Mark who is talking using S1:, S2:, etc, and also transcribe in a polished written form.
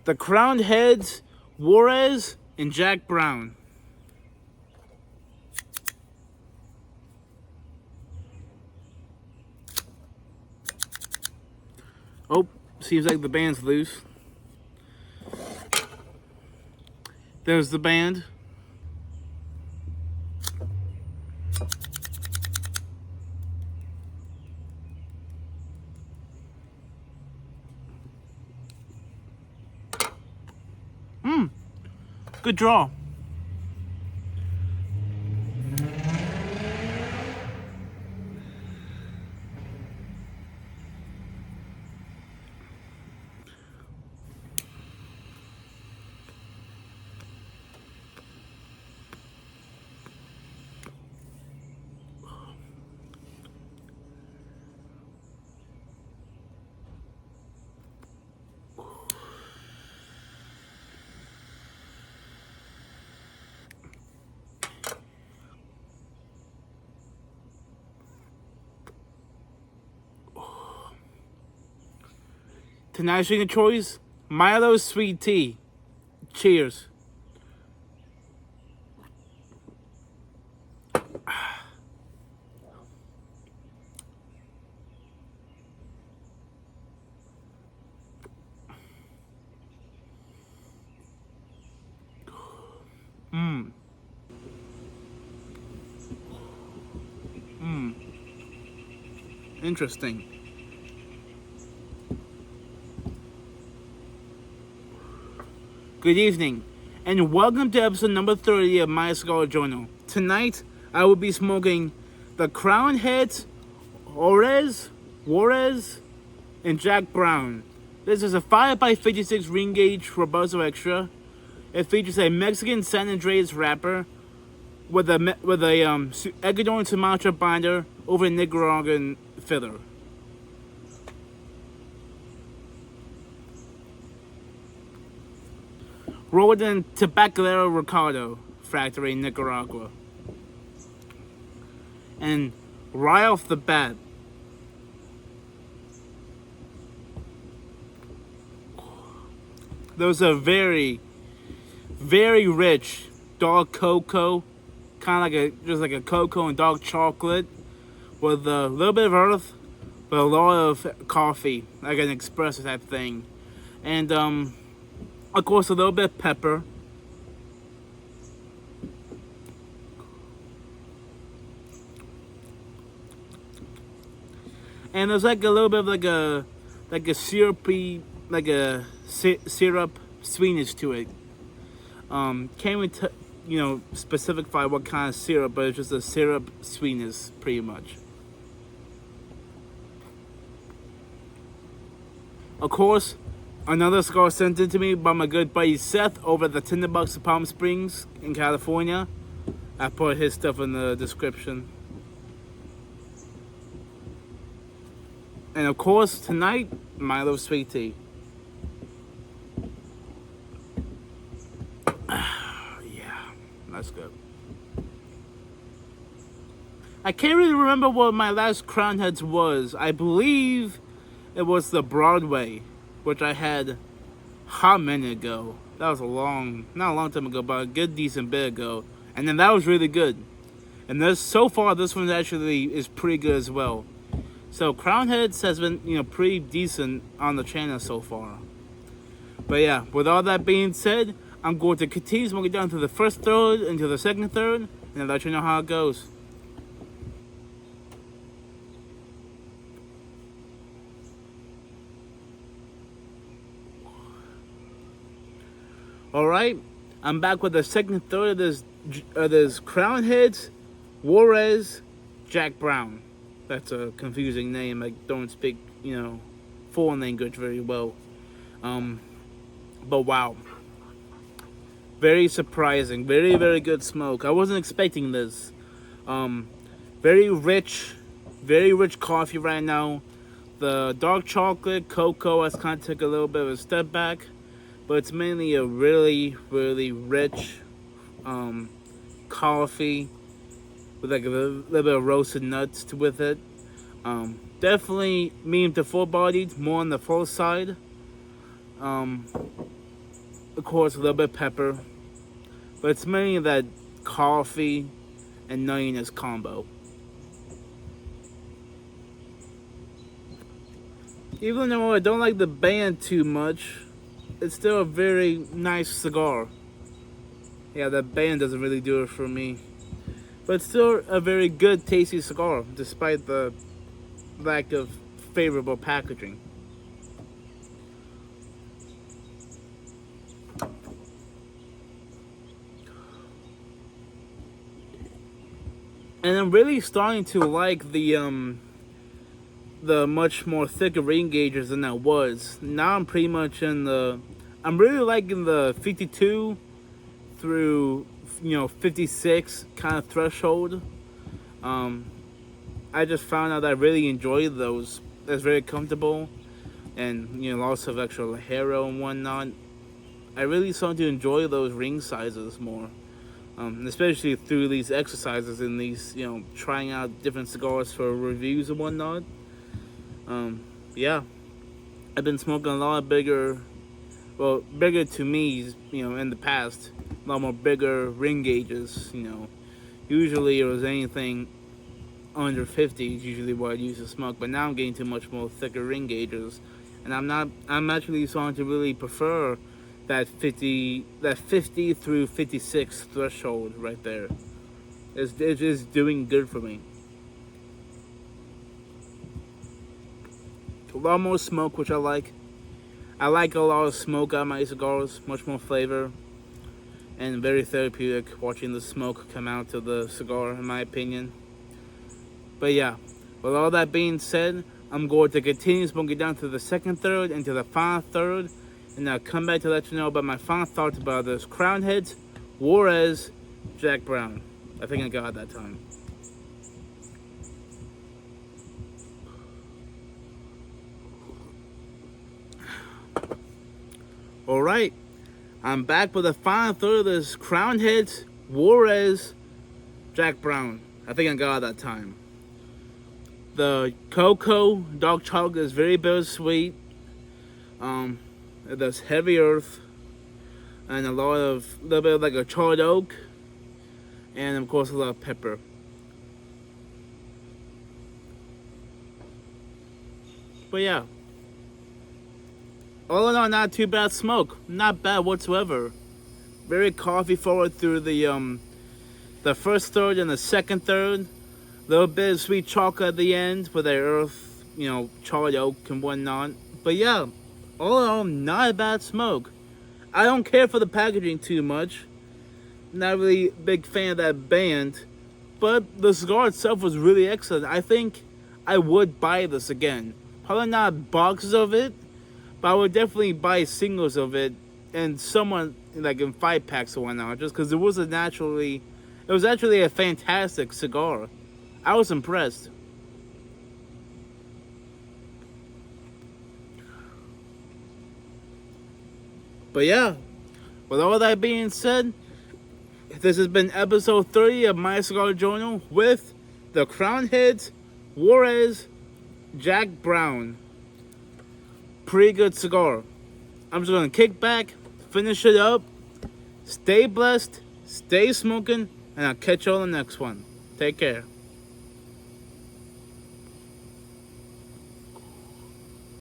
S1: The crowned heads, Juarez and Jack Brown. Oh, seems like the band's loose. There's the band. Good draw. Tonight's drink of choice, Milo sweet tea. Cheers. Interesting. Good evening, and welcome to episode number 30 of my Cigar Journal. Tonight, I will be smoking the Crown Heads, Juarez, and Jack Brown. This is a 5x56 ring gauge Robusto Extra. It features a Mexican San Andreas wrapper with a Ecuadorian Sumatra binder over a Nicaraguan filler. Rolled in Tabacalera Ricardo factory in Nicaragua. And right off the bat, those are very, very rich dark cocoa, kind of just like a cocoa and dark chocolate, with a little bit of earth, but a lot of coffee, like an espresso type thing, and of course a little bit of pepper. And there's like a little bit of like a syrupy, like a syrup sweetness to it. Can't even specify what kind of syrup, but it's just a syrup sweetness, pretty much. Of course, another cigar sent in to me by my good buddy Seth over at the Tinderbox of Palm Springs in California. I put his stuff in the description. And of course, tonight, Milo sweet tea. Yeah, that's good. I can't really remember what my last Crown Heads was. I believe it was the Broadway, which I had a hot minute ago. That was not a long time ago, but a good decent bit ago. And then that was really good. And so far, this one actually is pretty good as well. So Crown Heads has been, pretty decent on the channel so far. But yeah, with all that being said, I'm going to continue smoking down to the first third, into the second third, and I'll let you know how it goes. Alright, I'm back with the second third of this Crown Heads, Juarez, Jack Brown. That's a confusing name. I don't speak, foreign language very well. But wow. Very surprising. Very, very good smoke. I wasn't expecting this. Very rich coffee right now. The dark chocolate, cocoa has kind of took a little bit of a step back. But it's mainly a really, really rich coffee with like a little bit of roasted nuts with it. Definitely medium to full bodied, more on the full side. of course, a little bit of pepper, but it's mainly that coffee and nuttiness combo. Even though I don't like the band too much, it's still a very nice cigar. Yeah, that band doesn't really do it for me. But it's still a very good, tasty cigar, despite the lack of favorable packaging. And I'm really starting to like the much more thicker ring gauges than I was. Now I'm pretty much I'm really liking the 52 through 56 kind of threshold. I just found out I really enjoy those. That's very comfortable, and lots of extra hero and whatnot. I really started to enjoy those ring sizes more, especially through these exercises and these trying out different cigars for reviews and whatnot. Yeah, I've been smoking a lot of bigger, well, bigger to me, in the past, a lot more bigger ring gauges. Usually it was anything under 50 is usually what I used to smoke, but now I'm getting to much more thicker ring gauges, and I'm actually starting to really prefer that 50 through 56 threshold right there. It's just doing good for me. A lot more smoke, which I like. I like a lot of smoke out of my cigars, much more flavor, and very therapeutic watching the smoke come out of the cigar, in my opinion. But yeah, with all that being said, I'm going to continue smoking down to the second third and to the final third, and I'll come back to let you know about my final thoughts about this Crown Heads, Juarez, Jack Brown. I think I got it that time. Alright, I'm back with the final third of this Crown Heads, Juarez, Jack Brown. I think I got it that time. The cocoa dark chocolate is very bittersweet. There's heavy earth and a little bit of like a charred oak, and of course a lot of pepper. But yeah, all in all, not too bad smoke. Not bad whatsoever. Very coffee forward through the first third and the second third. A little bit of sweet chocolate at the end with the earth, charred oak and whatnot. But yeah, all in all, not a bad smoke. I don't care for the packaging too much. Not really a big fan of that band. But the cigar itself was really excellent. I think I would buy this again. Probably not boxes of it, but I would definitely buy singles of it and someone like in 5-packs or whatnot, just because it was actually a fantastic cigar. I was impressed. But yeah, with all that being said, this has been episode 30 of My Cigar Journal with the Crown Heads, Juarez, Jack Brown. Pretty good cigar. I'm just gonna kick back, finish it up, stay blessed, stay smoking, and I'll catch you on the next one. Take care.